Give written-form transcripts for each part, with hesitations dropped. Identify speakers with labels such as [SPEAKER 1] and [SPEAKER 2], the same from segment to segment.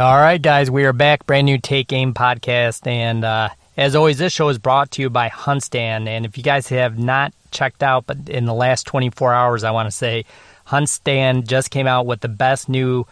[SPEAKER 1] All right, guys, we are back. Brand new Take Aim podcast. And as always, this show is brought to you by HuntStand. And if you guys have not checked out, but in the last 24 hours, I want to say, HuntStand just came out with the best new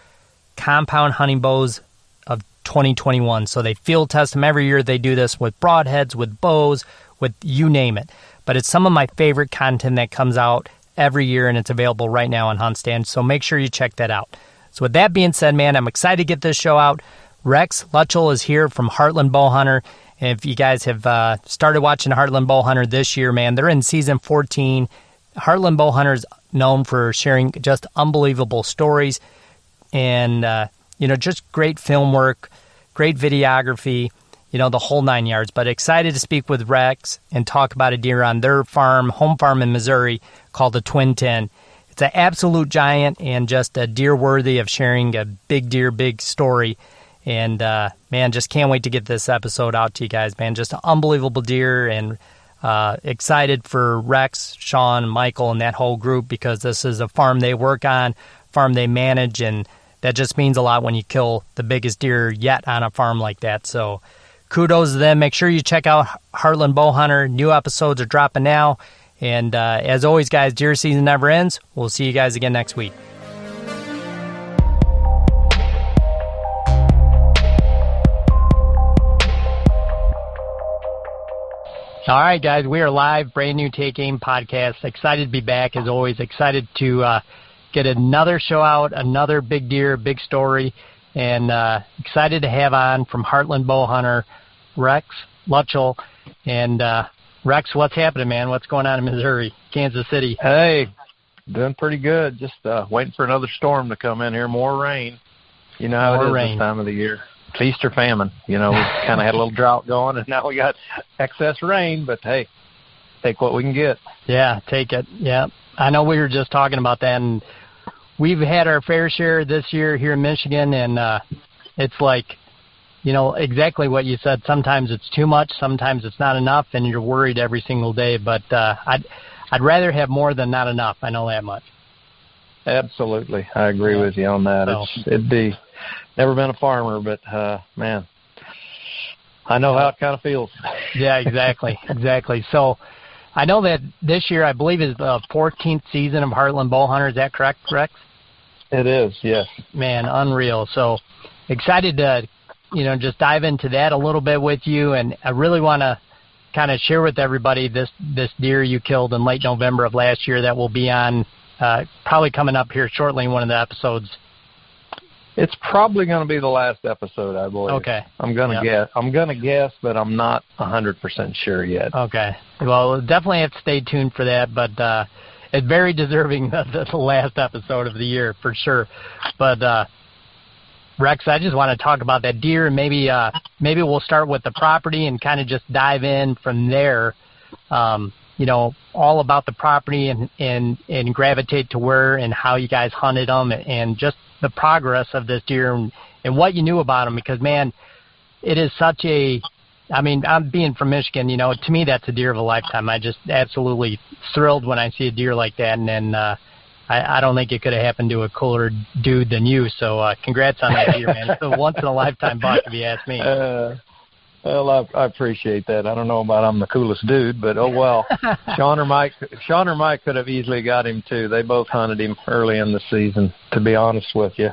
[SPEAKER 1] compound hunting bows of 2021. So they field test them every year. They do this with broadheads, with bows, with you name it. But it's some of my favorite content that comes out every year, and it's available right now on HuntStand. So make sure you check that out. So with that being said, man, I'm excited to get this show out. Rex Luchtel is here from Heartland Bowhunter. And if you guys have started watching Heartland Bowhunter this year, man, they're in season 14. Heartland Bowhunter is known for sharing just unbelievable stories and, just great film work, great videography, the whole 9 yards. But excited to speak with Rex and talk about a deer on their farm, home farm in Missouri called the Twin 10. It's an absolute giant and just a deer worthy of sharing a big deer, big story. And, man, just can't wait to get this episode out to you guys, man. Just an unbelievable deer, and excited for Rex, Sean, Michael, and that whole group, because this is a farm they work on, farm they manage, and that just means a lot when you kill the biggest deer yet on a farm like that. So kudos to them. Make sure you check out Heartland Bowhunter. New episodes are dropping now. And as always, guys, deer season never ends. We'll see you guys again next week. All right, guys, we are live, brand new Take Aim podcast. Excited to be back, as always. Excited to get another show out, another big deer, big story, and excited to have on from Heartland Bowhunter, Rex Luchtel. And Rex, what's happening, man? What's going on in Missouri, Kansas City?
[SPEAKER 2] Hey, doing pretty good. Just waiting for another storm to come in here. More rain. You know how it is this time of the year. Feast or famine. We kind of had a little drought going, and now we got excess rain. But, hey, take what we can get. Yeah,
[SPEAKER 1] take it. Yeah. I know we were just talking about that, and we've had our fair share this year here in Michigan, and it's like, exactly what you said. Sometimes it's too much, sometimes it's not enough, and you're worried every single day. But I'd rather have more than not enough. I know that much.
[SPEAKER 2] Absolutely. I agree with you on that. So, it'd be never been a farmer, but, man, I know how it kind of feels.
[SPEAKER 1] Yeah, exactly. Exactly. So I know that this year, I believe, is the 14th season of Heartland Bowhunter. Is that correct, Rex?
[SPEAKER 2] It is, yes.
[SPEAKER 1] Man, unreal. So excited to just dive into that a little bit with you. And I really want to kind of share with everybody this deer you killed in late November of last year that will be on probably coming up here shortly in one of the episodes.
[SPEAKER 2] It's probably going to be the last episode, I believe.
[SPEAKER 1] Okay.
[SPEAKER 2] I'm going to guess, but I'm not 100% sure yet.
[SPEAKER 1] Okay. Well, we'll definitely have to stay tuned for that, but it's very deserving of the last episode of the year for sure. But Rex, I just want to talk about that deer, and maybe we'll start with the property and kind of just dive in from there. All about the property and gravitate to where and how you guys hunted them, and just the progress of this deer and what you knew about him. Because, man, it is such I'm being from Michigan, to me that's a deer of a lifetime. I just absolutely thrilled when I see a deer like that, and I don't think it could have happened to a cooler dude than you. So congrats on that deer, man. It's a once-in-a-lifetime buck, if you ask me.
[SPEAKER 2] Well, I appreciate that. I don't know about I'm the coolest dude, but oh well. Sean or Mike could have easily got him too. They both hunted him early in the season, to be honest with you.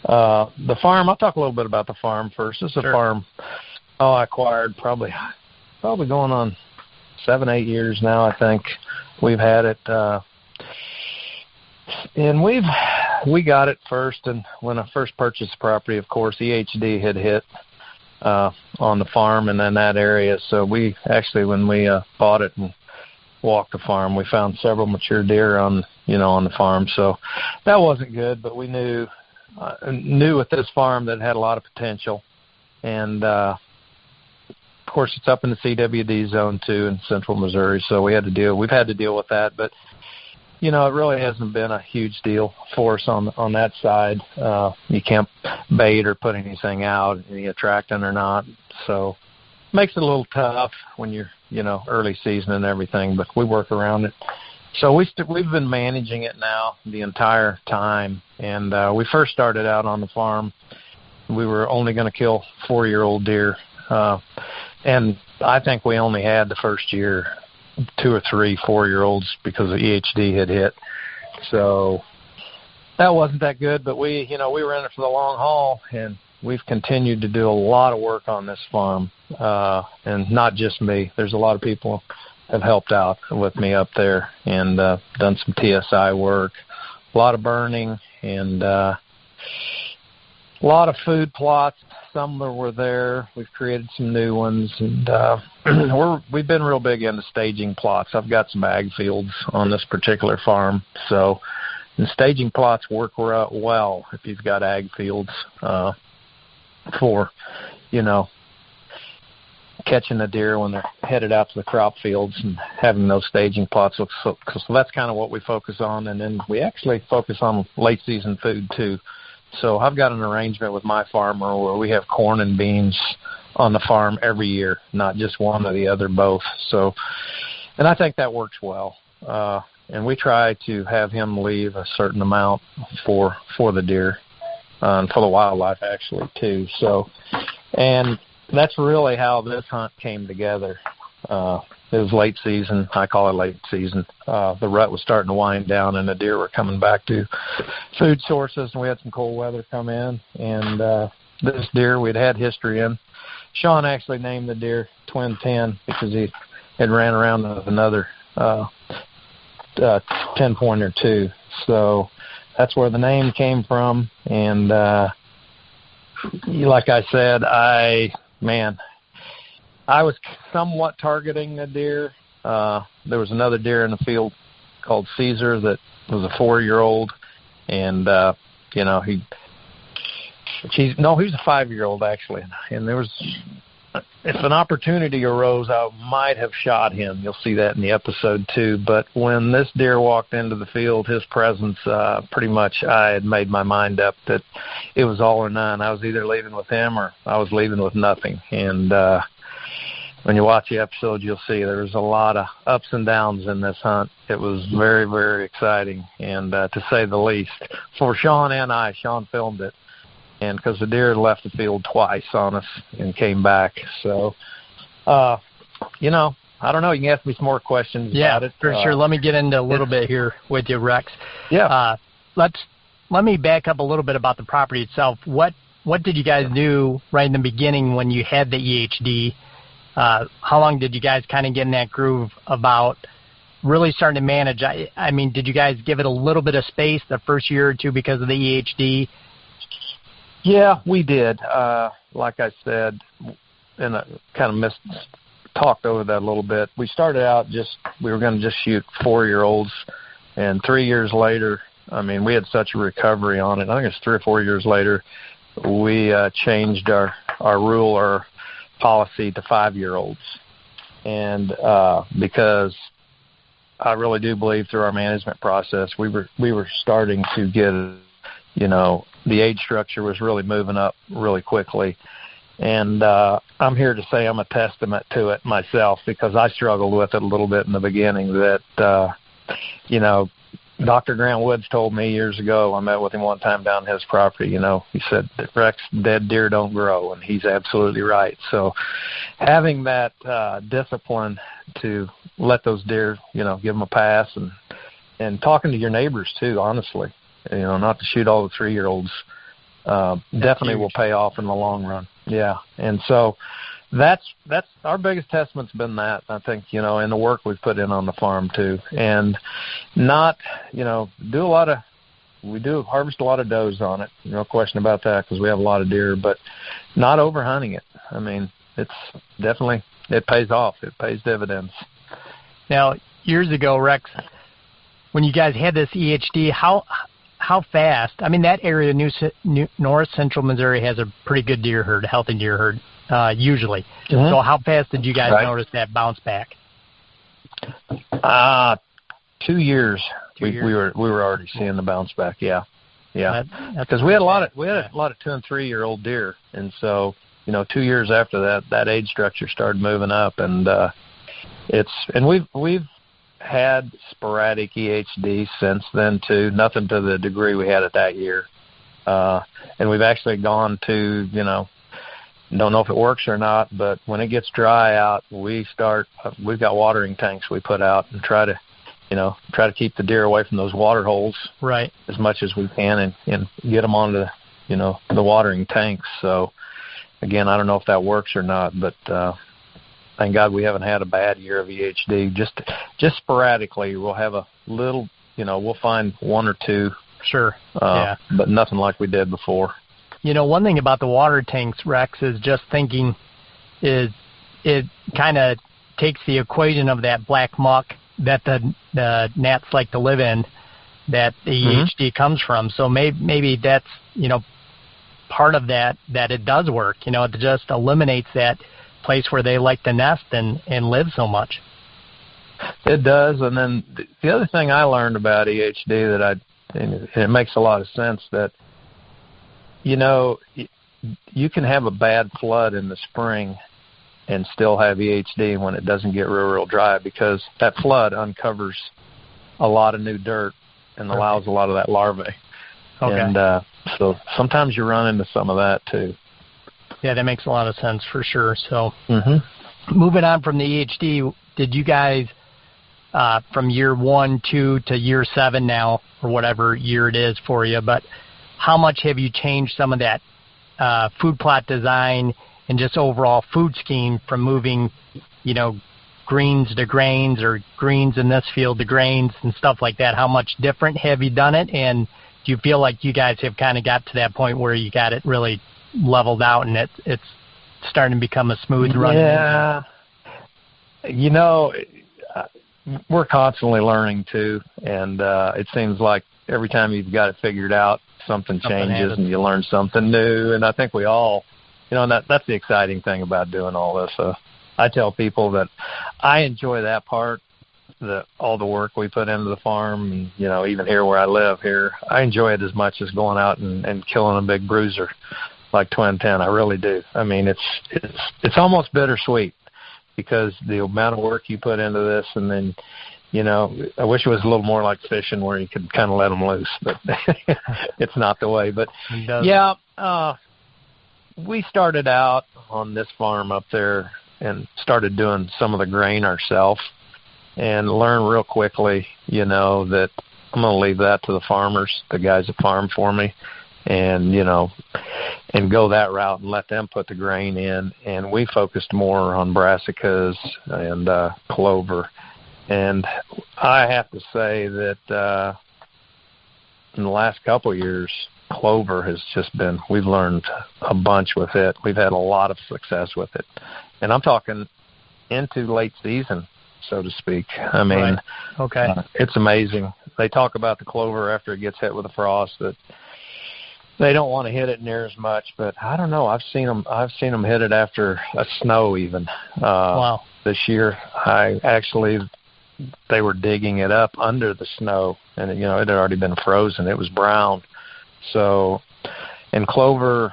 [SPEAKER 2] The farm, I'll talk a little bit about the farm first. This is a farm I acquired probably going on 7-8 years now, I think. We've had it and we got it first, and when I first purchased the property, of course, EHD had hit on the farm and in that area. So we actually, when we bought it and walked the farm, we found several mature deer on the farm. So that wasn't good, but we knew with this farm that it had a lot of potential. And of course, it's up in the CWD zone too in central Missouri. So we've had to deal with that. But it really hasn't been a huge deal for us on that side. You can't bait or put anything out, any attractant or not. So it makes it a little tough when you're, early season and everything, but we work around it. So we've been managing it now the entire time. And we first started out on the farm we were only going to kill 4-year-old deer. And I think we only had the first year 2 or 3 4-year-olds because the EHD had hit. So that wasn't that good, but we were in it for the long haul, and we've continued to do a lot of work on this farm, and not just me. There's a lot of people have helped out with me up there and done some TSI work, a lot of burning, and a lot of food plots. Some were there. We've created some new ones, and we've been real big into staging plots. I've got some ag fields on this particular farm, so and staging plots work well if you've got ag fields for, catching the deer when they're headed out to the crop fields and having those staging plots. So that's kind of what we focus on, and then we actually focus on late season food too. So I've got an arrangement with my farmer where we have corn and beans on the farm every year, not just one or the other, both. So, and I think that works well. And we try to have him leave a certain amount for the deer, and for the wildlife actually too. So, and that's really how this hunt came together. It was late season. I call it late season. The rut was starting to wind down, and the deer were coming back to food sources, and we had some cold weather come in. And this deer we'd had history in. Sean actually named the deer Twin 10 because he had ran around with another 10-pointer too. So that's where the name came from. And like I said, I was somewhat targeting a deer. There was another deer in the field called Caesar that was a 4-year-old, and he was a 5-year-old actually. And there was, if an opportunity arose, I might have shot him. You'll see that in the episode too. But when this deer walked into the field, his presence, pretty much I had made my mind up that it was all or none. I was either leaving with him or I was leaving with nothing. And when you watch the episode, you'll see there was a lot of ups and downs in this hunt. It was very, very exciting, and to say the least. For Sean and I, Sean filmed it, and because the deer left the field twice on us and came back. So, I don't know. You can ask me some more questions about it.
[SPEAKER 1] Yeah, for sure. Let me get into a little bit here with you, Rex.
[SPEAKER 2] Yeah.
[SPEAKER 1] Let me back up a little bit about the property itself. What did you guys do right in the beginning when you had the EHD? How long did you guys kind of get in that groove about really starting to manage? I mean, did you guys give it a little bit of space the first year or two because of the EHD?
[SPEAKER 2] Yeah, we did. Like I said, and I kind of talked over that a little bit. We started out we were going to just shoot 4-year-olds, and 3 years later, I mean, we had such a recovery on it. I think it's 3 or 4 years later, we changed our rule or policy to 5-year-olds. And because I really do believe through our management process, we were starting to get, the age structure was really moving up really quickly. And I'm here to say I'm a testament to it myself, because I struggled with it a little bit in the beginning that, Dr. Grant Woods told me years ago, I met with him one time down his property, he said, Rex, dead deer don't grow, and he's absolutely right. So having that discipline to let those deer, give them a pass, and talking to your neighbors too, honestly, not to shoot all the 3-year-olds, definitely will pay off in the long run. Yeah. And so that's our biggest testament's been that, I think, in the work we've put in on the farm too. And not, we do harvest a lot of does on it, no question about that, because we have a lot of deer, but not overhunting it. I mean, it's definitely, it pays off. It pays dividends.
[SPEAKER 1] Now, years ago, Rex, when you guys had this EHD, how fast, I mean, that area, north central Missouri has a pretty good deer herd, healthy deer herd. Usually. Mm-hmm. So how fast did you guys notice that bounce back?
[SPEAKER 2] 2 years. We were already seeing the bounce back. Yeah. Because we had a lot of 2 and 3 year old deer, and so 2 years after that age structure started moving up, and we've had sporadic EHD since then too. Nothing to the degree we had it that year. And we've actually gone to, don't know if it works or not, but when it gets dry out, we've got watering tanks we put out and try to keep the deer away from those water holes
[SPEAKER 1] right
[SPEAKER 2] as much as we can and get them onto, the watering tanks. So again, I don't know if that works or not, but, thank God we haven't had a bad year of EHD. Just sporadically, we'll have a little, we'll find one or two.
[SPEAKER 1] Sure.
[SPEAKER 2] But nothing like we did before.
[SPEAKER 1] One thing about the water tanks, Rex, is just thinking is it kind of takes the equation of that black muck that the gnats like to live in, that the EHD comes from. So maybe that's, part of that it does work. It just eliminates that place where they like to nest and live so much.
[SPEAKER 2] It does. And then the other thing I learned about EHD and it makes a lot of sense that, you can have a bad flood in the spring and still have EHD when it doesn't get real dry, because that flood uncovers a lot of new dirt and allows a lot of that larvae.
[SPEAKER 1] Okay.
[SPEAKER 2] And so sometimes you run into some of that too.
[SPEAKER 1] Yeah, that makes a lot of sense for sure. So moving on from the EHD, did you guys from year 1, 2 to year 7 now, or whatever year it is for you, but how much have you changed some of that food plot design and just overall food scheme from moving, greens to grains, or greens in this field to grains and stuff like that? How much different have you done it? And do you feel like you guys have kind of got to that point where you got it really leveled out and it's starting to become a smooth run?
[SPEAKER 2] Yeah. We're constantly learning too. And it seems like every time you've got it figured out, something changes and you learn something new. And I think we all, and that's the exciting thing about doing all this. I tell people that I enjoy that part, all the work we put into the farm, and, even here where I live here, I enjoy it as much as going out and killing a big bruiser like Twin 10. I really do. I mean, it's almost bittersweet, because the amount of work you put into this, and then, I wish it was a little more like fishing where you could kind of let them loose, but it's not the way. But we started out on this farm up there and started doing some of the grain ourselves, and learned real quickly, that I'm going to leave that to the farmers, the guys that farm for me, and, and go that route and let them put the grain in. And we focused more on brassicas and clover. And I have to say that in the last couple of years, clover has just been, we've learned a bunch with it. We've had a lot of success with it. And I'm talking into late season, so to speak. I mean, it's amazing. They talk about the clover after it gets hit with a frost, that they don't want to hit it near as much, but I don't know. I've seen them hit it after a snow even.
[SPEAKER 1] Wow.
[SPEAKER 2] This year, they were digging it up under the snow, and it had already been frozen. It was brown. So, and clover's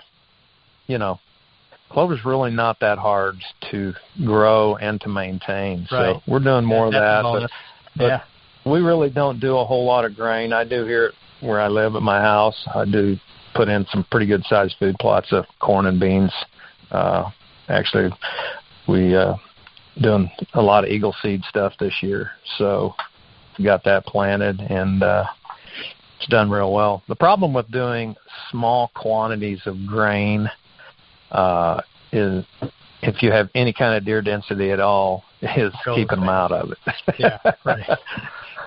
[SPEAKER 2] really not that hard to grow and to maintain.
[SPEAKER 1] Right.
[SPEAKER 2] So we're doing more of that. But we really don't do a whole lot of grain. I do here where I live at my house. I do put in some pretty good sized food plots of corn and beans. Actually, we doing a lot of eagle seed stuff this year. So got that planted, and it's done real well. The problem with doing small quantities of grain is, if you have any kind of deer density at all, is keeping them out of it.
[SPEAKER 1] Yeah, right.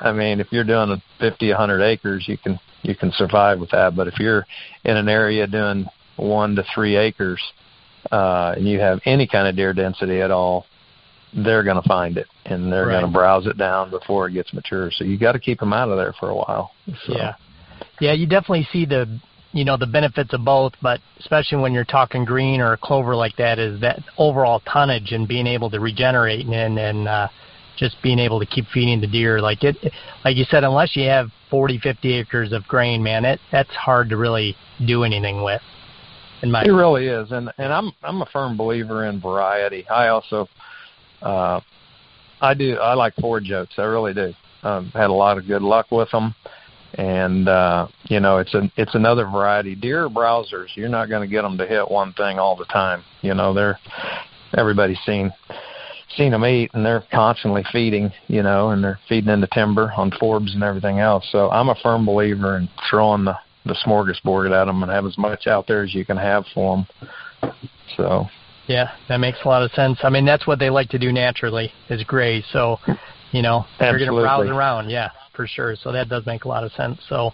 [SPEAKER 2] I mean, if you're doing 50, 100 acres, you can survive with that. But if you're in an area doing 1 to 3 acres, and you have any kind of deer density at all, they're going to find it, and they're going to browse it down before it gets mature. So you got to keep them out of there for a while. So.
[SPEAKER 1] Yeah, you definitely see the benefits of both, but especially when you're talking green or clover like that, is that overall tonnage and being able to regenerate and just being able to keep feeding the deer. Like you said, unless you have 40, 50 acres of grain, man, that's hard to really do anything with.
[SPEAKER 2] It really is, and I'm a firm believer in variety. I also I like forage oats. I really do. Had a lot of good luck with them, And it's another variety. Deer are browsers. You're not going to get them to hit one thing all the time. Everybody's seen them eat, and they're constantly feeding, and they're feeding into timber on forbs and everything else. So I'm a firm believer in throwing the smorgasbord at them and have as much out there as you can have for them. So.
[SPEAKER 1] Yeah, that makes a lot of sense. I mean, that's what they like to do naturally is graze. So, they're going to browse around. Yeah, for sure. So that does make a lot of sense. So,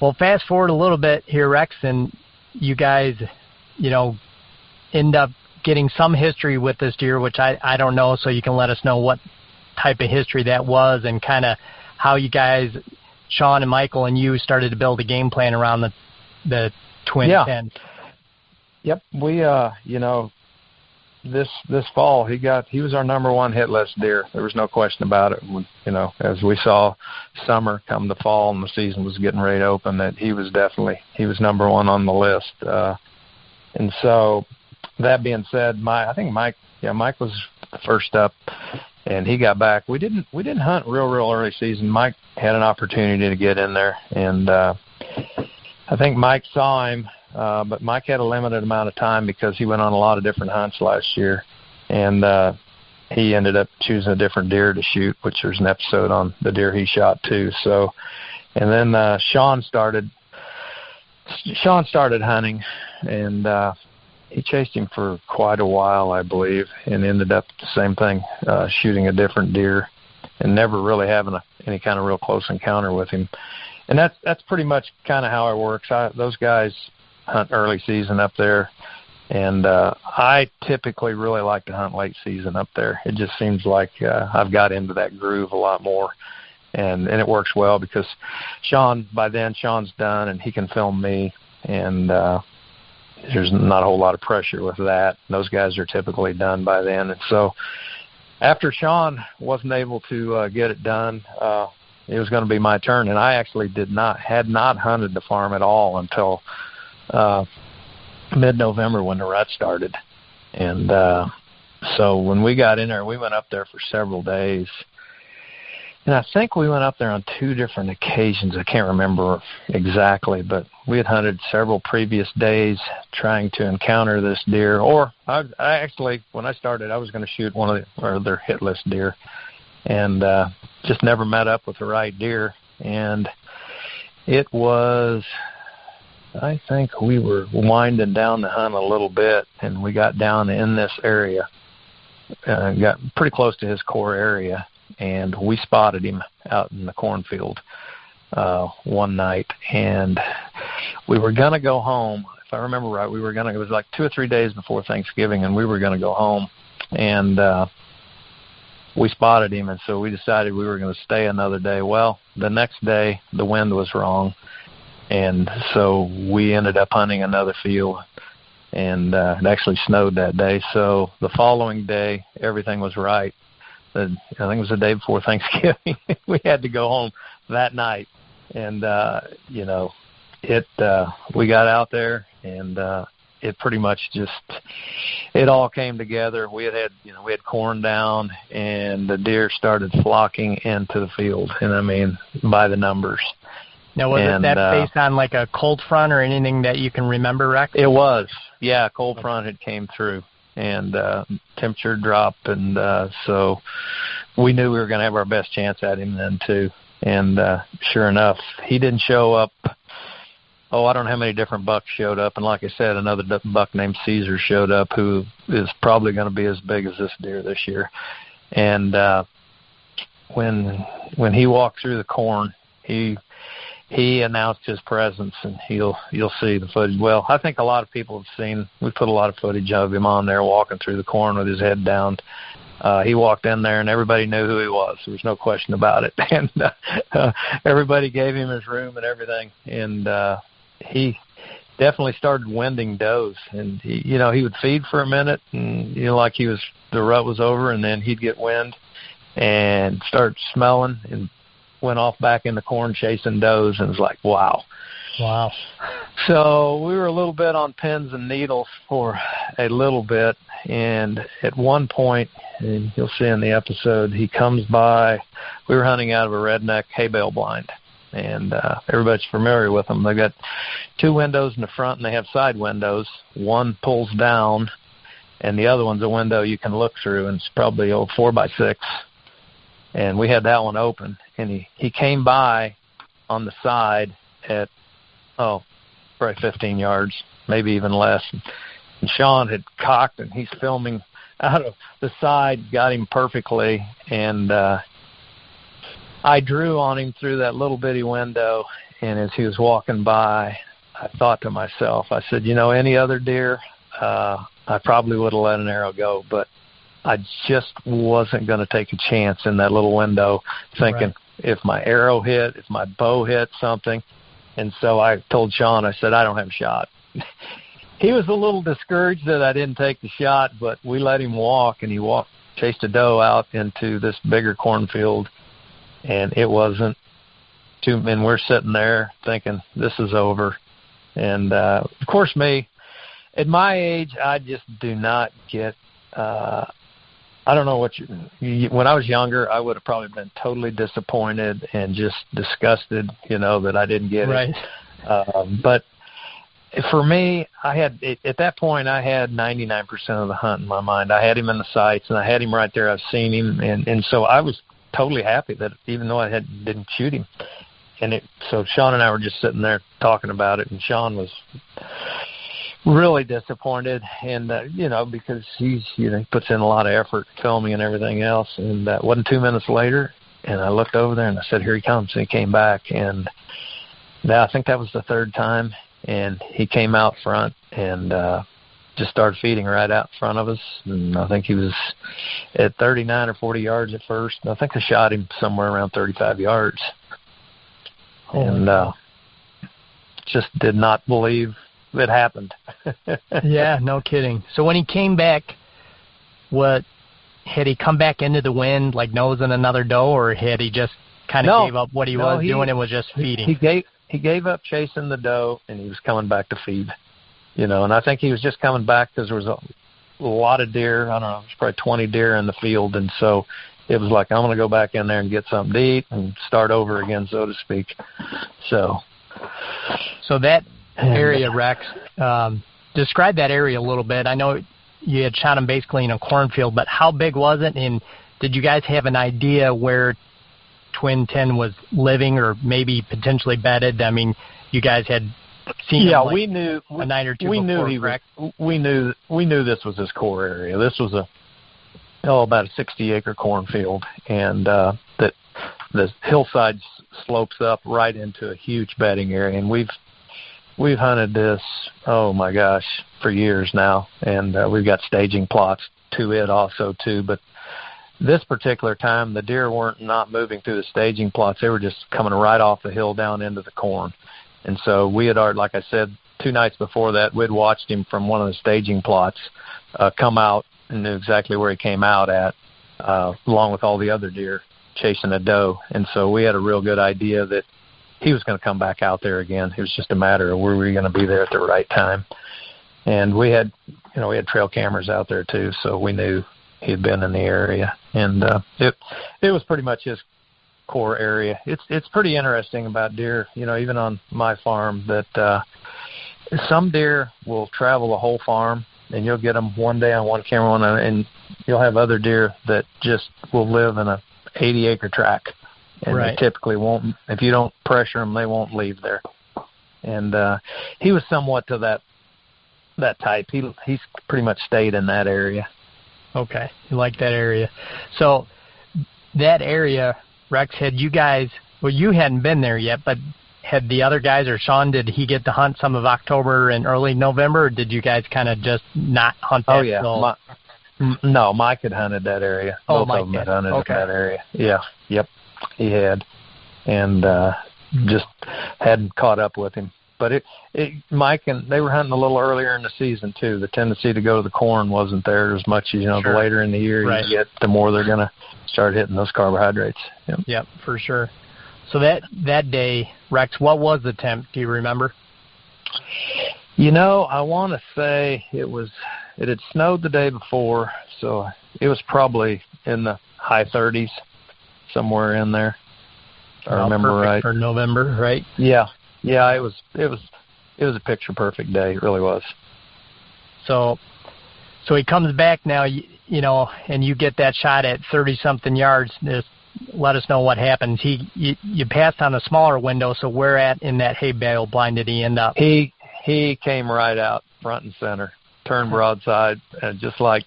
[SPEAKER 1] well, fast forward a little bit here, Rex, and you guys, end up getting some history with this deer, which I don't know, so you can let us know what type of history that was and kind of how you guys, Sean and Michael and you, started to build a game plan around the twin tent.
[SPEAKER 2] Yep, we this fall he was our number one hit list deer. There was no question about it. As we saw summer come the fall and the season was getting ready to open, that he was number one on the list. And so, that being said, I think Mike was first up, and he got back. We didn't hunt real early season. Mike had an opportunity to get in there, and I think Mike saw him, but Mike had a limited amount of time because he went on a lot of different hunts last year, and he ended up choosing a different deer to shoot, which there's an episode on the deer he shot too. So, and then Sean started hunting, and he chased him for quite a while, I believe, and ended up the same thing, shooting a different deer and never really having any kind of real close encounter with him. And that's pretty much kind of how it works. Those guys hunt early season up there, and I typically really like to hunt late season up there. It just seems like I've got into that groove a lot more, and it works well because by then Sean's done, and he can film me, and there's not a whole lot of pressure with that. Those guys are typically done by then. And so after Sean wasn't able to get it done, it was going to be my turn. And I actually had not hunted the farm at all until mid-November when the rut started. And so when we got in there, we went up there for several days. And I think we went up there on 2 different occasions. I can't remember exactly, but we had hunted several previous days trying to encounter this deer. Or I actually, when I started, I was going to shoot one of their hit list deer, and just never met up with the right deer. And it was, I think we were winding down the hunt a little bit, and we got down in this area, got pretty close to his core area. And we spotted him out in the cornfield one night, and we were going to go home. If I remember right, it was like 2 or 3 days before Thanksgiving, and we were going to go home. And we spotted him, and so we decided we were going to stay another day. Well, the next day, the wind was wrong, and so we ended up hunting another field, and it actually snowed that day. So the following day, everything was right. I think it was the day before Thanksgiving. We had to go home that night, and we got out there, and it pretty much it all came together. We had corn down, and the deer started flocking into the field, and I mean by the numbers.
[SPEAKER 1] Now, was that based on like a cold front or anything that you can remember, Rex?
[SPEAKER 2] It was, yeah. Cold front had came through, and temperature dropped, and so we knew we were going to have our best chance at him then too. And sure enough, he didn't show up. I don't know how many different bucks showed up, and like I said, another buck named Caesar showed up, who is probably going to be as big as this deer this year. And when he walked through the corn, he announced his presence, and you'll see the footage. Well, I think a lot of people have seen. We put a lot of footage of him on there walking through the corn with his head down. He walked in there, and everybody knew who he was. There was no question about it. And everybody gave him his room and everything. And he definitely started winding does. And he would feed for a minute, and like the rut was over, and then he'd get wind and start smelling and went off back in the corn chasing does, and it was like, wow. So we were a little bit on pins and needles for a little bit, and at one point, and you'll see in the episode, he comes by. We were hunting out of a redneck hay bale blind, and everybody's familiar with them. They've got 2 windows in the front, and they have side windows. One pulls down, and the other one's a window you can look through, and it's probably 4x6. And we had that one open, and he came by on the side at, probably 15 yards, maybe even less. And Sean had cocked, and he's filming out of the side, got him perfectly, and I drew on him through that little bitty window, and as he was walking by, I thought to myself, I said, any other deer, I probably would have let an arrow go, but I just wasn't going to take a chance in that little window, thinking if my arrow hit, if my bow hit something. And so I told Sean, I said, I don't have a shot. He was a little discouraged that I didn't take the shot, but we let him walk, and he chased a doe out into this bigger cornfield, and it wasn't too, and we're sitting there thinking, this is over. And, of course, me, at my age, I just do not get, I don't know what when I was younger, I would have probably been totally disappointed and just disgusted, that I didn't get it. But for me, at that point, I had 99% of the hunt in my mind. I had him in the sights, and I had him right there. I've seen him, and so I was totally happy that even though I didn't shoot him. And so Sean and I were just sitting there talking about it, and Sean was really disappointed, and because he puts in a lot of effort filming and everything else. And that wasn't 2 minutes later, and I looked over there and I said, here he comes. And he came back, and I think that was the 3rd time. And he came out front and just started feeding right out in front of us. And I think he was at 39 or 40 yards at first. And I think I shot him somewhere around 35 yards. And just did not believe it happened.
[SPEAKER 1] Yeah, no kidding. So when he came back, had he come back into the wind like nosing another doe, or had he just kind of gave up what he was doing and was just feeding?
[SPEAKER 2] He gave up chasing the doe, and he was coming back to feed. And I think he was just coming back because there was a lot of deer. I don't know, there's probably 20 deer in the field, and so it was like, I'm going to go back in there and get something to eat and start over again, so to speak. So that area, Rex, describe that area a little bit. I know you had shot him basically in a cornfield, but how big was it, and did you guys have an idea where Twin 10 was living or maybe potentially bedded? I mean, you guys had seen him we knew
[SPEAKER 1] a night or two
[SPEAKER 2] we
[SPEAKER 1] before,
[SPEAKER 2] knew
[SPEAKER 1] correct?
[SPEAKER 2] We knew this was his core area. This was about a 60-acre cornfield, and that the hillside slopes up right into a huge bedding area. And we've hunted this, oh my gosh, for years now, and we've got staging plots to it also too. But this particular time, the deer weren't not moving through the staging plots. They were just coming right off the hill down into the corn. And so we had already, like I said, 2 nights before that, we'd watched him from one of the staging plots come out and knew exactly where he came out at, along with all the other deer chasing a doe. And so we had a real good idea that he was going to come back out there again. It was just a matter of where we were going to be there at the right time. And we had trail cameras out there too, so we knew he'd been in the area. And it was pretty much his core area. It's pretty interesting about deer, even on my farm, that some deer will travel the whole farm, and you'll get them one day on one camera, and you'll have other deer that just will live in a 80-acre tract, and they typically won't. If you don't pressure them, they won't leave there. And he was somewhat to that type. He's pretty much stayed in that area.
[SPEAKER 1] Okay, you like that area. So that area, Rex, had you guys, well, you hadn't been there yet, but had the other guys, or Sean, did he get to hunt some of October and early November, or did you guys kind of just not hunt that?
[SPEAKER 2] Oh, yeah. No, Mike had hunted that area. Both of them had hunted that area. Yeah, yep, he had. And just hadn't caught up with him. But Mike and they were hunting a little earlier in the season too. The tendency to go to the corn wasn't there as much as the later in the year you get, the more they're going to start hitting those carbohydrates.
[SPEAKER 1] Yep, for sure. So that day, Rex, what was the temp? Do you remember?
[SPEAKER 2] I want to say it had snowed the day before, so it was probably in the high 30s, somewhere in there. I remember right.
[SPEAKER 1] For November, right?
[SPEAKER 2] Yeah. It was a picture perfect day. It really was.
[SPEAKER 1] So he comes back now, you know, and you get that shot at 30-something yards. Just let us know what happens. You passed on a smaller window, so where at in that hay bale blind did he end up?
[SPEAKER 2] He came right out front and center, turned broadside, and just like,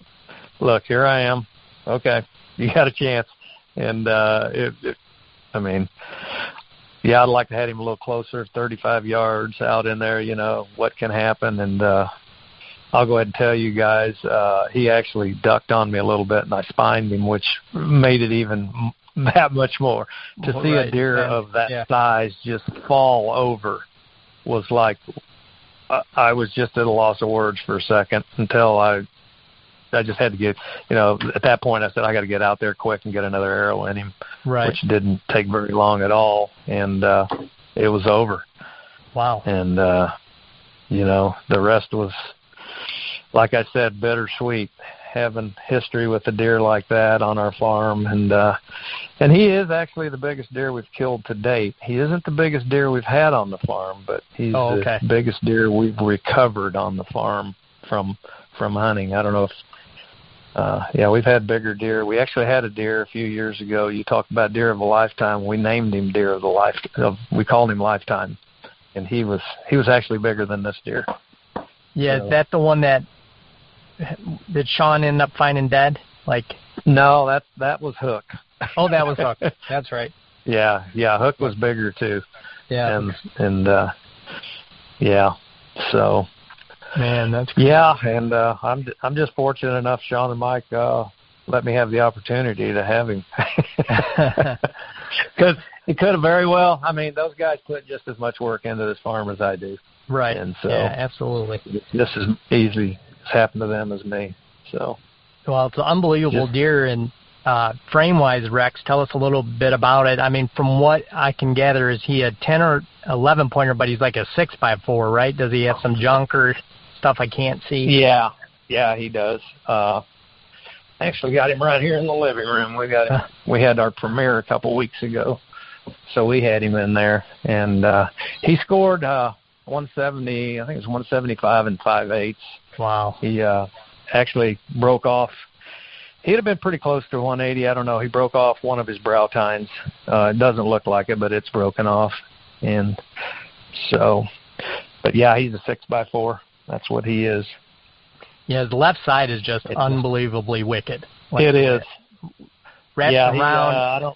[SPEAKER 2] look, here I am. Okay, you got a chance. And I mean, yeah, I'd like to have him a little closer, 35 yards out in there, you know, what can happen. And I'll go ahead and tell you guys, he actually ducked on me a little bit, and I spined him, which made it even that much more. To see a deer of that size just fall over was like, I was just at a loss of words for a second until I just had to get, you know, at that point I said, I got to get out there quick and get another arrow in him, which didn't take very long at all. And it was over. Wow. And, you know, the rest was, like I said, bittersweet, having history with a deer like that on our farm. And he is actually the biggest deer we've killed to date. He isn't the biggest deer we've had on the farm, but he's the biggest deer we've recovered on the farm from hunting. I don't know if, we've had bigger deer. We actually had a deer a few years ago. You talked about deer of a lifetime. We named him deer of the lifetime. We called him Lifetime, and he was actually bigger than this deer.
[SPEAKER 1] Yeah, so, is that the one that did Sean end up finding dead? Like,
[SPEAKER 2] no, that was Hook.
[SPEAKER 1] Oh, that was Hook. That's right.
[SPEAKER 2] Yeah, Hook was bigger too.
[SPEAKER 1] Yeah,
[SPEAKER 2] and so.
[SPEAKER 1] Man, that's crazy.
[SPEAKER 2] Yeah, and I'm just fortunate enough. Sean and Mike let me have the opportunity to have him, because it could have very well. I mean, those guys put just as much work into this farm as I do.
[SPEAKER 1] Right.
[SPEAKER 2] And so,
[SPEAKER 1] yeah, absolutely.
[SPEAKER 2] This is easy. It's happened to them as me. So.
[SPEAKER 1] Well, it's an unbelievable deer, and frame-wise, Rex, tell us a little bit about it. I mean, from what I can gather, is he a 10 or 11 pointer, but he's like a 6x4, right? Does he have some junk or stuff I can't see?
[SPEAKER 2] Yeah, he does. Actually got him right here in the living room. We had our premiere a couple weeks ago, so we had him in there, and he scored 170. I think it was 175 and 5/8.
[SPEAKER 1] Wow.
[SPEAKER 2] He actually broke off. He'd have been pretty close to 180. I don't know. He broke off one of his brow tines. It doesn't look like it, but it's broken off. And so, but yeah, he's a 6x4. That's what he is.
[SPEAKER 1] Yeah, his left side is just unbelievably wicked.
[SPEAKER 2] Like, it is.
[SPEAKER 1] Wraps around.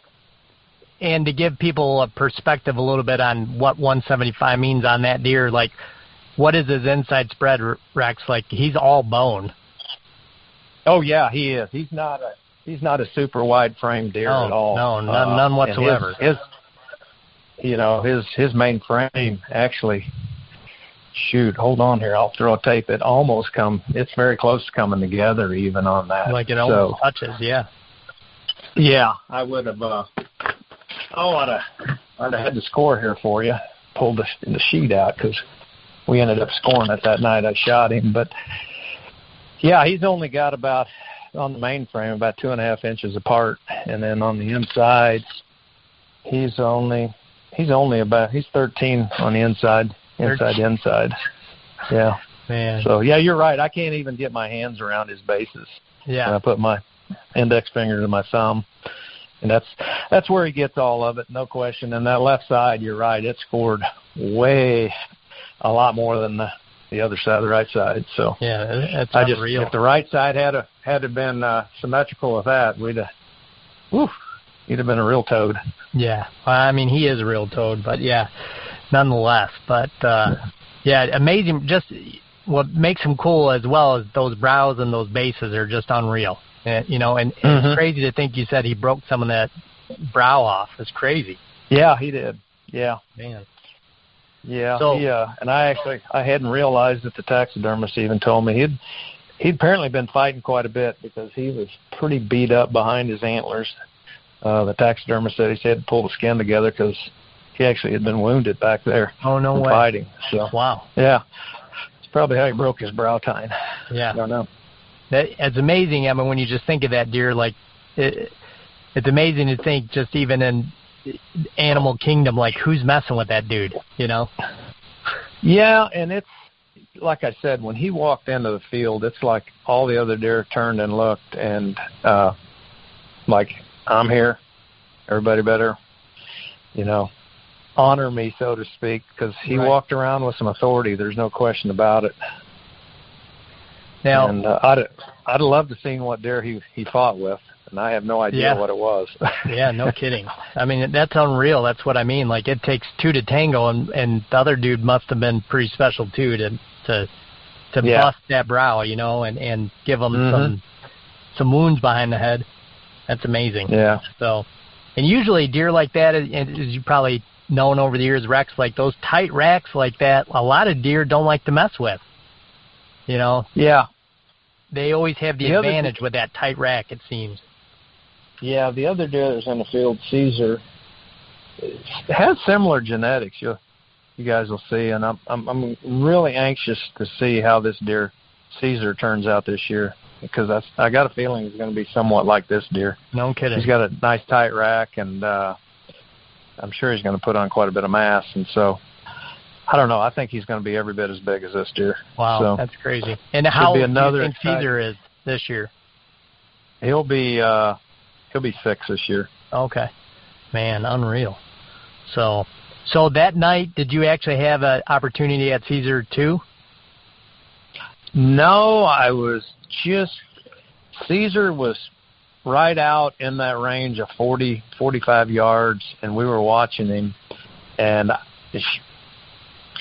[SPEAKER 1] And to give people a perspective a little bit on what 175 means on that deer, like, what is his inside spread, Rex? Like, he's all bone.
[SPEAKER 2] Oh yeah, he is. He's not a super wide frame deer at all.
[SPEAKER 1] No, none whatsoever.
[SPEAKER 2] His main frame actually. Shoot, hold on here. I'll throw a tape. It's very close to coming together even on that.
[SPEAKER 1] Like it almost touches, yeah.
[SPEAKER 2] Yeah, I would have. I'd have had the score here for you. Pulled the sheet out because we ended up scoring it that night. I shot him, but yeah, he's only got about on the main frame about 2.5 inches apart, and then on the inside, he's 13 on the inside. Inside. Yeah.
[SPEAKER 1] Man.
[SPEAKER 2] So, yeah, you're right. I can't even get my hands around his bases.
[SPEAKER 1] Yeah.
[SPEAKER 2] And I put my index finger to my thumb, and that's where he gets all of it, no question. And that left side, you're right, it scored way a lot more than the other side, the right side. So,
[SPEAKER 1] yeah, that's unreal.
[SPEAKER 2] If the right side had been symmetrical with that, he'd have been a real toad.
[SPEAKER 1] Yeah. I mean, he is a real toad, but yeah. Nonetheless, but amazing. Just what makes him cool as well as those brows and those bases are just unreal. And it's crazy to think you said he broke some of that brow off. It's crazy.
[SPEAKER 2] Yeah, he did. Yeah,
[SPEAKER 1] man.
[SPEAKER 2] Yeah, so, and I hadn't realized that the taxidermist even told me he'd apparently been fighting quite a bit because he was pretty beat up behind his antlers. The taxidermist said he had to pull the skin together because he actually had been wounded back there.
[SPEAKER 1] Oh, no way.
[SPEAKER 2] Fighting. So,
[SPEAKER 1] wow.
[SPEAKER 2] Yeah. It's probably how he broke his brow tine.
[SPEAKER 1] Yeah.
[SPEAKER 2] I don't know.
[SPEAKER 1] It's amazing. I mean, when you just think of that deer, like, it's amazing to think just even in, animal kingdom. Like, who's messing with that dude, you know?
[SPEAKER 2] Yeah, and it's, like I said, when he walked into the field, it's like all the other deer turned and looked, and like, I'm here. Everybody better, you know, honor me, so to speak, because he walked around with some authority. There's no question about it.
[SPEAKER 1] Now,
[SPEAKER 2] and I'd love to see what deer he fought with, and I have no idea what it was.
[SPEAKER 1] Yeah, no kidding. I mean, that's unreal. That's what I mean. Like, it takes two to tango, and the other dude must have been pretty special too to bust that brow, you know, and give him some wounds behind the head. That's amazing.
[SPEAKER 2] Yeah.
[SPEAKER 1] So, and usually deer like that, as you probably known over the years, Rex, like those tight racks like that, a lot of deer don't like to mess with. You know?
[SPEAKER 2] Yeah.
[SPEAKER 1] They always have the advantage with that tight rack, it seems.
[SPEAKER 2] Yeah, the other deer that's in the field, Caesar, has similar genetics. You guys will see, and I'm really anxious to see how this deer, Caesar, turns out this year, because I got a feeling he's going to be somewhat like this deer.
[SPEAKER 1] No kidding.
[SPEAKER 2] He's got a nice tight rack, and I'm sure he's going to put on quite a bit of mass, and so I don't know. I think he's going to be every bit as big as this deer.
[SPEAKER 1] Wow,
[SPEAKER 2] so,
[SPEAKER 1] that's crazy. And how old do you think Caesar is this year?
[SPEAKER 2] He'll be 6 this year.
[SPEAKER 1] Okay. Man, unreal. So that night, did you actually have an opportunity at Caesar too?
[SPEAKER 2] No, I was just, Caesar was right out in that range of 40, 45 yards, and we were watching him. And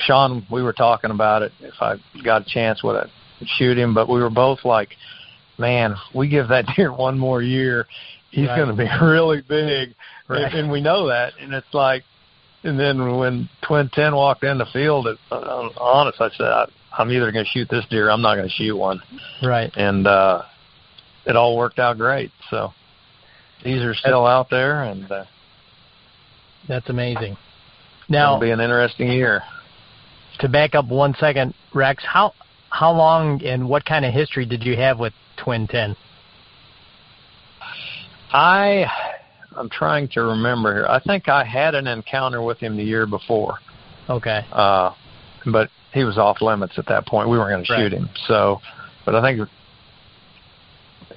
[SPEAKER 2] Sean, we were talking about it. If I got a chance, would I shoot him? But we were both like, man, if we give that deer one more year, he's going to be really big.
[SPEAKER 1] Right.
[SPEAKER 2] And we know that. And it's like, and then when Twin 10 walked in the field, honest, I said, I'm either going to shoot this deer or I'm not going to shoot one.
[SPEAKER 1] Right.
[SPEAKER 2] And it all worked out great. So these are still out there, and
[SPEAKER 1] that's amazing. Now,
[SPEAKER 2] it'll be an interesting year.
[SPEAKER 1] To back up 1 second, Rex, how long and what kind of history did you have with Twin 10?
[SPEAKER 2] I'm trying to remember here. I think I had an encounter with him the year before.
[SPEAKER 1] Okay.
[SPEAKER 2] But he was off limits at that point. We weren't going to shoot him. So, but I think,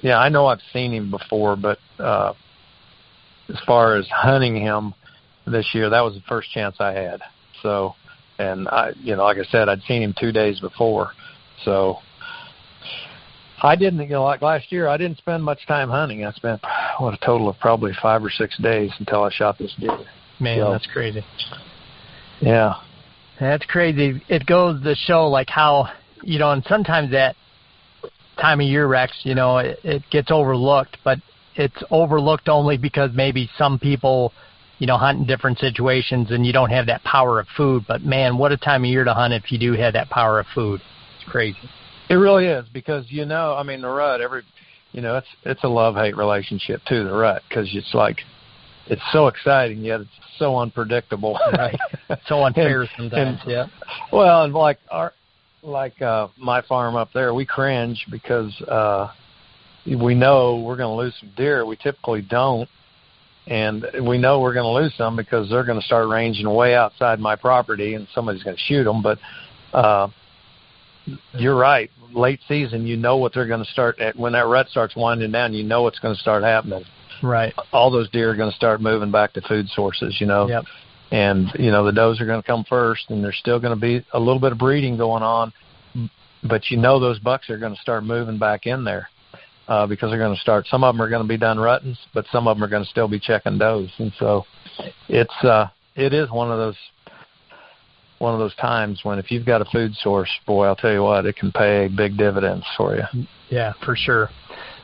[SPEAKER 2] yeah, I know I've seen him before, but as far as hunting him this year, that was the first chance I had. So, and like I said, I'd seen him 2 days before. So I didn't, like last year, I didn't spend much time hunting. I spent, a total of probably 5 or 6 days until I shot this deer.
[SPEAKER 1] Man, that's crazy.
[SPEAKER 2] Yeah.
[SPEAKER 1] That's crazy. It goes to show, like, how, and sometimes that time of year, Rex, it gets overlooked, but it's overlooked only because maybe some people, hunt in different situations and you don't have that power of food. But, man, what a time of year to hunt if you do have that power of food. It's crazy.
[SPEAKER 2] It really is, because, the rut, it's a love-hate relationship, too, the rut, because it's like, it's so exciting, yet it's so unpredictable.
[SPEAKER 1] Right. So unfair sometimes, yeah.
[SPEAKER 2] Well, and like my farm up there, we cringe because we know we're going to lose some deer. We typically don't, and we know we're going to lose some because they're going to start ranging way outside my property, and somebody's going to shoot them. But you're right. Late season, what they're going to start at. When that rut starts winding down, what's going to start happening.
[SPEAKER 1] Right.
[SPEAKER 2] All those deer are going to start moving back to food sources,
[SPEAKER 1] Yep.
[SPEAKER 2] And, the does are going to come first, and there's still going to be a little bit of breeding going on. But those bucks are going to start moving back in there because they're going to start. Some of them are going to be done rutting, but some of them are going to still be checking does. And so it is one of those times when if you've got a food source, boy, I'll tell you what, it can pay big dividends for you.
[SPEAKER 1] Yeah, for sure.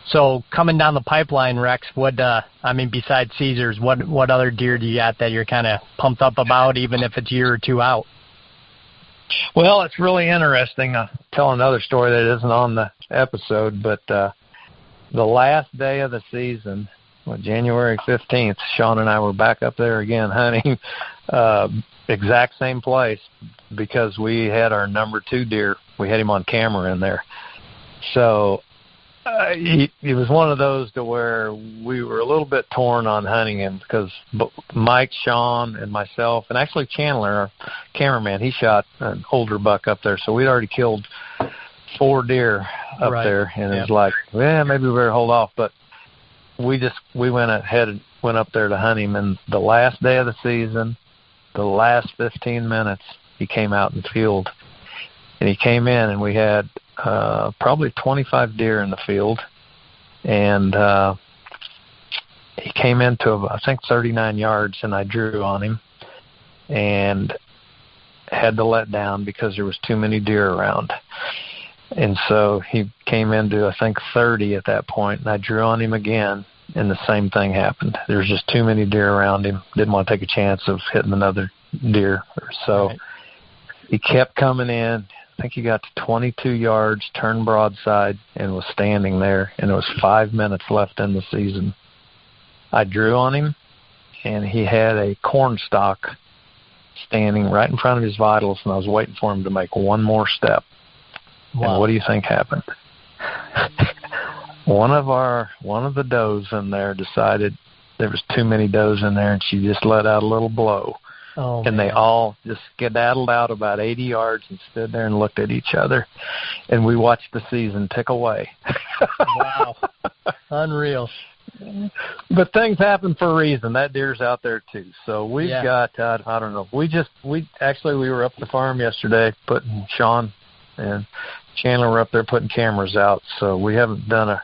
[SPEAKER 1] So coming down the pipeline, Rex, besides Caesars, what other deer do you got that you're kind of pumped up about, even if it's a year or two out?
[SPEAKER 2] Well, it's really interesting. I'll tell another story that isn't on the episode, but the last day of the season, January 15th, Sean and I were back up there again hunting, exact same place, because we had our number 2 deer. We had him on camera in there. So He was one of those to where we were a little bit torn on hunting him because Mike, Sean, and myself, and actually Chandler, our cameraman, he shot an older buck up there. So we'd already killed 4 deer up there, and it was like, yeah, maybe we better hold off. But we went ahead and went up there to hunt him, and the last day of the season, the last 15 minutes, he came out in the field, and he came in, and we had probably 25 deer in the field, and he came into, I think, 39 yards, and I drew on him and had to let down because there was too many deer around. And so he came into, I think, 30 at that point, and I drew on him again, and the same thing happened. There was just too many deer around him. Didn't want to take a chance of hitting another deer. So he kept coming in. I think he got to 22 yards, turned broadside, and was standing there, and it was 5 minutes left in the season. I drew on him, and he had a corn stalk standing right in front of his vitals, and I was waiting for him to make one more step. Wow. And what do you think happened? One of the does in there decided there was too many does in there, and she just let out a little blow.
[SPEAKER 1] Oh,
[SPEAKER 2] and they all just skedaddled out about 80 yards and stood there and looked at each other. And we watched the season tick away. Wow.
[SPEAKER 1] Unreal.
[SPEAKER 2] But things happen for a reason. That deer's out there too. So we've got, I don't know. We were up at the farm yesterday putting Sean and Chandler were up there putting cameras out. So we haven't done a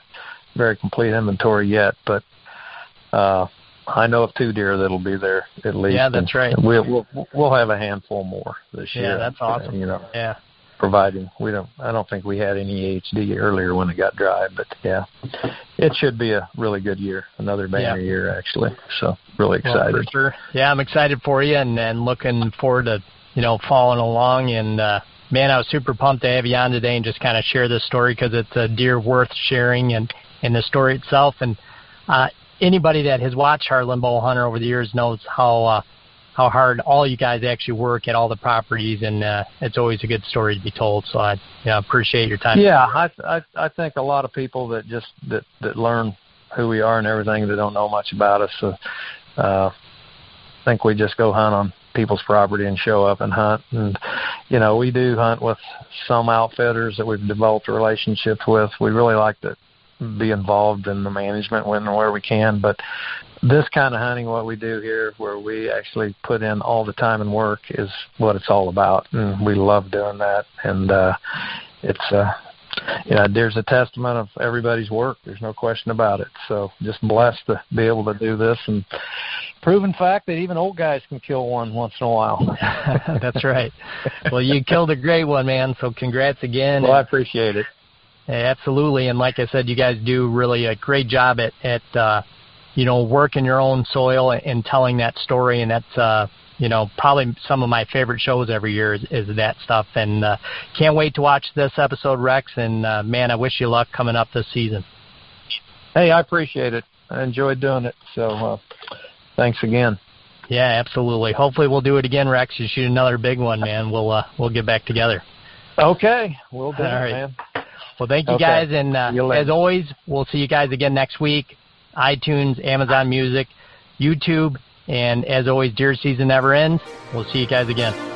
[SPEAKER 2] very complete inventory yet, but I know of 2 deer that'll be there at least.
[SPEAKER 1] Yeah, that's right.
[SPEAKER 2] We'll have a handful more this year.
[SPEAKER 1] Yeah, that's awesome.
[SPEAKER 2] Providing I don't think we had any HD earlier when it got dry, but it should be a really good year, another banner year actually. So really excited.
[SPEAKER 1] Well, for sure. Yeah, I'm excited for you and looking forward to following along. And man, I was super pumped to have you on today and just kind of share this story because it's a deer worth sharing and the story itself. And anybody that has watched Heartland Bowhunter over the years knows how hard all you guys actually work at all the properties, and it's always a good story to be told. So I appreciate your time.
[SPEAKER 2] Yeah, I think a lot of people that learn who we are and everything that don't know much about us. So, think we just go hunt on people's property and show up and hunt. And we do hunt with some outfitters that we've developed a relationship with. We really like to be involved in the management when and where we can, but this kind of hunting, what we do here, where we actually put in all the time and work, is what it's all about, and we love doing that. And there's a testament of everybody's work. There's no question about it. So just blessed to be able to do this, and proven fact that even old guys can kill one once in a while.
[SPEAKER 1] That's right. Well, you killed a great one, man. So congrats again.
[SPEAKER 2] Well, I appreciate it.
[SPEAKER 1] Absolutely. And like I said, you guys do really a great job at working your own soil and telling that story. And that's, probably some of my favorite shows every year is that stuff. And can't wait to watch this episode, Rex. And, man, I wish you luck coming up this season.
[SPEAKER 2] Hey, I appreciate it. I enjoyed doing it. So thanks again.
[SPEAKER 1] Yeah, absolutely. Hopefully we'll do it again, Rex. You shoot another big one, man. We'll get back together.
[SPEAKER 2] Okay. We'll do
[SPEAKER 1] it,
[SPEAKER 2] man.
[SPEAKER 1] Well, thank you guys, and as always, we'll see you guys again next week. iTunes, Amazon Music, YouTube, and as always, deer season never ends. We'll see you guys again.